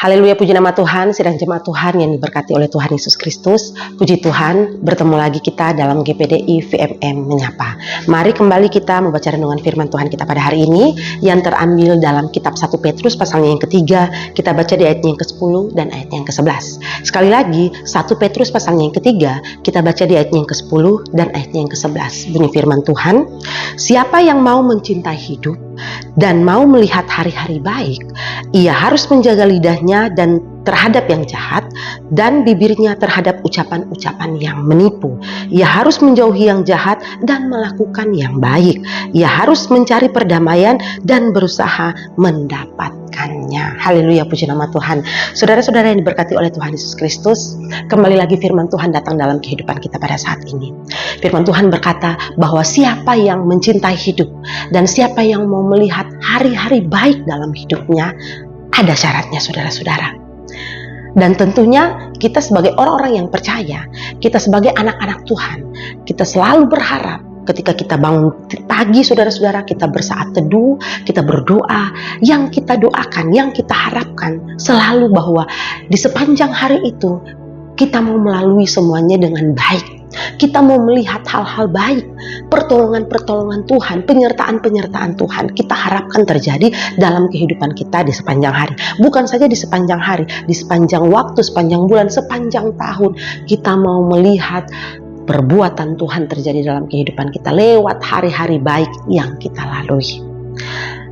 Haleluya, puji nama Tuhan, sidang jemaat Tuhan yang diberkati oleh Tuhan Yesus Kristus. Puji Tuhan, bertemu lagi kita dalam GPDI VMM Menyapa. Mari kembali kita membaca renungan firman Tuhan kita pada hari ini yang terambil dalam kitab 1 Petrus pasalnya yang ketiga. Kita baca di ayatnya yang ke-10 dan ayatnya yang ke-11. Sekali lagi, 1 Petrus pasalnya yang ketiga, kita baca di ayatnya yang ke-10 dan ayatnya yang ke-11. Bunyi firman Tuhan, siapa yang mau mencintai hidup dan mau melihat hari-hari baik, ia harus menjaga lidahnya dan terhadap yang jahat dan bibirnya terhadap ucapan-ucapan yang menipu. Ia harus menjauhi yang jahat dan melakukan yang baik. Ia harus mencari perdamaian dan berusaha mendapatkannya. Haleluya, puji nama Tuhan. Saudara-saudara yang diberkati oleh Tuhan Yesus Kristus, kembali lagi firman Tuhan datang dalam kehidupan kita pada saat ini. Firman Tuhan berkata bahwa siapa yang mencintai hidup dan siapa yang mau melihat hari-hari baik dalam hidupnya, ada syaratnya, saudara-saudara. Dan tentunya kita sebagai orang-orang yang percaya, kita sebagai anak-anak Tuhan, kita selalu berharap ketika kita bangun pagi, saudara-saudara, kita bersaat teduh, kita berdoa, yang kita doakan, yang kita harapkan selalu bahwa di sepanjang hari itu kita mau melalui semuanya dengan baik. Kita mau melihat hal-hal baik, pertolongan-pertolongan Tuhan, penyertaan-penyertaan Tuhan kita harapkan terjadi dalam kehidupan kita di sepanjang hari. Bukan saja di sepanjang hari, di sepanjang waktu, sepanjang bulan, sepanjang tahun. Kita mau melihat perbuatan Tuhan terjadi dalam kehidupan kita lewat hari-hari baik yang kita lalui.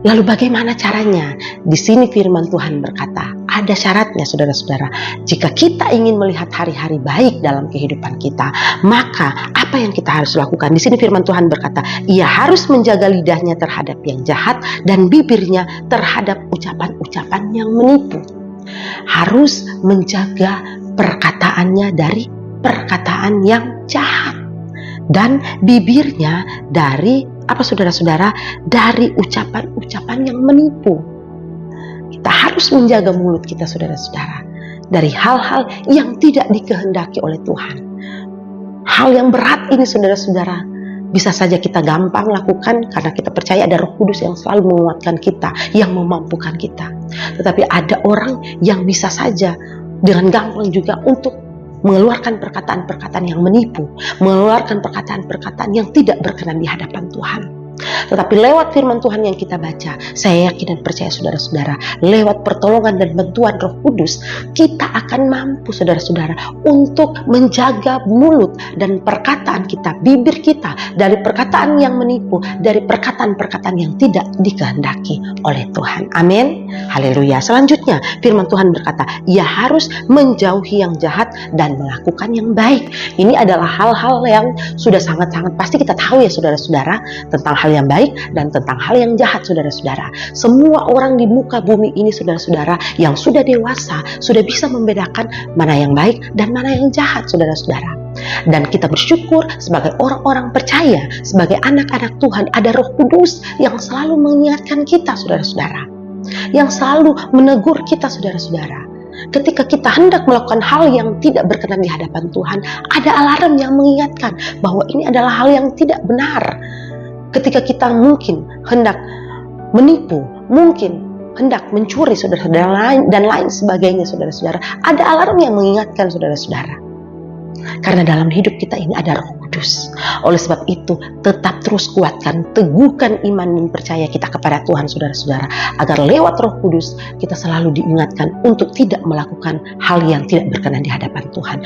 Lalu bagaimana caranya? Di sini firman Tuhan berkata, ada syaratnya, saudara-saudara. Jika kita ingin melihat hari-hari baik dalam kehidupan kita, maka apa yang kita harus lakukan? Di sini firman Tuhan berkata, ia harus menjaga lidahnya terhadap yang jahat dan bibirnya terhadap ucapan-ucapan yang menipu. Harus menjaga perkataannya dari perkataan yang jahat dan bibirnya dari saudara-saudara, dari ucapan-ucapan yang menipu. Kita harus menjaga mulut kita, saudara-saudara, dari hal-hal yang tidak dikehendaki oleh Tuhan. Hal yang berat ini, saudara-saudara, bisa saja kita gampang lakukan karena kita percaya ada Roh Kudus yang selalu menguatkan kita, yang memampukan kita. Tetapi ada orang yang bisa saja dengan gampang juga untuk mengeluarkan perkataan-perkataan yang menipu, mengeluarkan perkataan-perkataan yang tidak berkenan di hadapan Tuhan. Tetapi lewat firman Tuhan yang kita baca, saya yakin dan percaya, saudara-saudara, lewat pertolongan dan bantuan Roh Kudus, kita akan mampu, saudara-saudara, untuk menjaga mulut dan perkataan kita, bibir kita, dari perkataan yang menipu, dari perkataan-perkataan yang tidak dikehendaki oleh Tuhan. Amin. Haleluya. Selanjutnya, firman Tuhan berkata, ia harus menjauhi yang jahat dan melakukan yang baik. Ini adalah hal-hal yang sudah sangat-sangat pasti kita tahu ya, saudara-saudara, tentang hal yang baik dan tentang hal yang jahat, saudara-saudara. Semua orang di muka bumi ini, saudara-saudara, yang sudah dewasa, sudah bisa membedakan mana yang baik dan mana yang jahat, saudara-saudara. Dan kita bersyukur sebagai orang-orang percaya, sebagai anak-anak Tuhan, ada Roh Kudus yang selalu mengingatkan kita, saudara-saudara, yang selalu menegur kita, saudara-saudara. Ketika kita hendak melakukan hal yang tidak berkenan di hadapan Tuhan, ada alarm yang mengingatkan bahwa ini adalah hal yang tidak benar. Ketika kita mungkin hendak menipu, mungkin hendak mencuri, saudara-saudara, dan lain sebagainya, saudara-saudara, ada alarm yang mengingatkan, saudara-saudara. Karena dalam hidup kita ini ada Roh Kudus. Oleh sebab itu, tetap terus kuatkan, teguhkan iman dan percaya kita kepada Tuhan, saudara-saudara, agar lewat Roh Kudus kita selalu diingatkan untuk tidak melakukan hal yang tidak berkenan di hadapan Tuhan,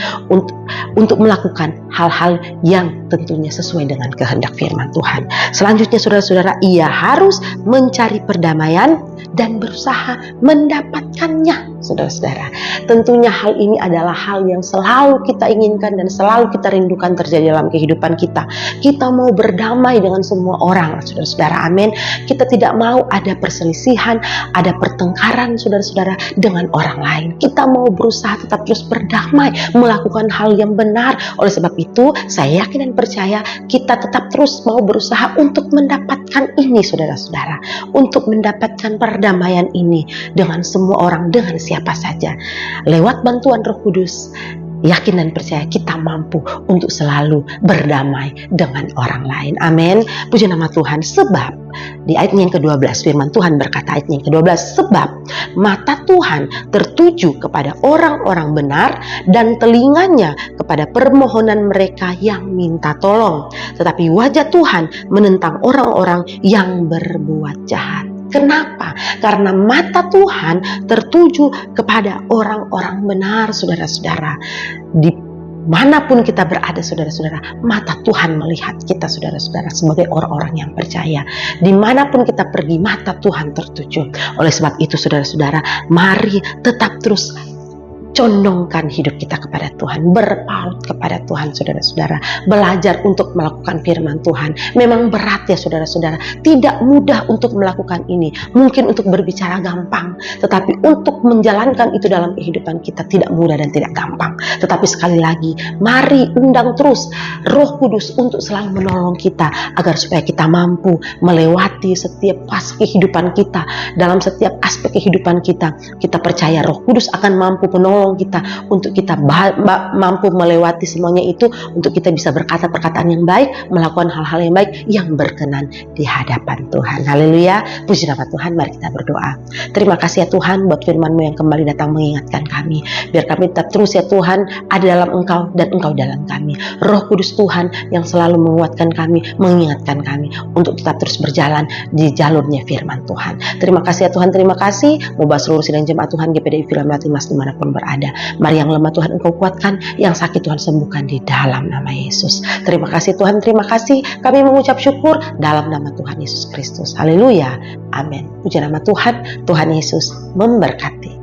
untuk melakukan hal-hal yang tentunya sesuai dengan kehendak firman Tuhan. Selanjutnya, saudara-saudara, ia harus mencari perdamaian dan berusaha mendapatkannya, saudara-saudara. Tentunya hal ini adalah hal yang selalu kita inginkan dan selalu kita rindukan terjadi dalam kehidupan kita. Kita mau berdamai dengan semua orang, saudara-saudara, amin. Kita tidak mau ada perselisihan, ada pertengkaran, saudara-saudara, dengan orang lain. Kita mau berusaha tetap terus berdamai, melakukan hal yang benar. Oleh sebab itu, saya yakin dan percaya kita tetap terus mau berusaha untuk mendapatkan ini, saudara-saudara, untuk mendapatkan perdamaian ini dengan semua orang, dengan siapa saja, lewat bantuan Roh Kudus yakin dan percaya kita mampu untuk selalu berdamai dengan orang lain. Amin. Puji nama Tuhan. Sebab di ayatnya yang ke-12 firman Tuhan berkata, ayatnya yang ke-12, sebab mata Tuhan tertuju kepada orang-orang benar dan telinganya kepada permohonan mereka yang minta tolong, tetapi wajah Tuhan menentang orang-orang yang berbuat jahat. Kenapa? Karena mata Tuhan tertuju kepada orang-orang benar, saudara-saudara. Dimanapun kita berada, saudara-saudara, mata Tuhan melihat kita, saudara-saudara, sebagai orang-orang yang percaya. Dimanapun kita pergi, mata Tuhan tertuju. Oleh sebab itu, saudara-saudara, mari tetap terus condongkan hidup kita kepada Tuhan, berpaut kepada Tuhan, saudara-saudara, belajar untuk melakukan firman Tuhan. Memang berat ya saudara-saudara, tidak mudah untuk melakukan ini. Mungkin untuk berbicara gampang, tetapi untuk menjalankan itu dalam kehidupan kita tidak mudah dan tidak gampang. Tetapi sekali lagi, mari undang terus Roh Kudus untuk selalu menolong kita, agar supaya kita mampu melewati setiap fase kehidupan kita. Dalam setiap aspek kehidupan kita, kita percaya Roh Kudus akan mampu menolong kita untuk kita mampu melewati semuanya itu, untuk kita bisa berkata perkataan yang baik, melakukan hal-hal yang baik yang berkenan di hadapan Tuhan. Haleluya, puji nama Tuhan. Mari kita berdoa. Terima kasih ya Tuhan buat firman-Mu yang kembali datang mengingatkan kami. Biar kami tetap terus ya Tuhan ada dalam Engkau dan Engkau dalam kami. Roh Kudus Tuhan yang selalu menguatkan kami, mengingatkan kami untuk tetap terus berjalan di jalurnya firman Tuhan. Terima kasih ya Tuhan, terima kasih. Moga seluruh sidang jemaat Tuhan GPDI Film Melati Mas dimanapun berada. Mari yang lemah Tuhan Engkau kuatkan, yang sakit Tuhan sembuhkan di dalam nama Yesus. Terima kasih Tuhan, terima kasih. Kami mengucap syukur dalam nama Tuhan Yesus Kristus. Haleluya, amin. Puji nama Tuhan, Tuhan Yesus memberkati.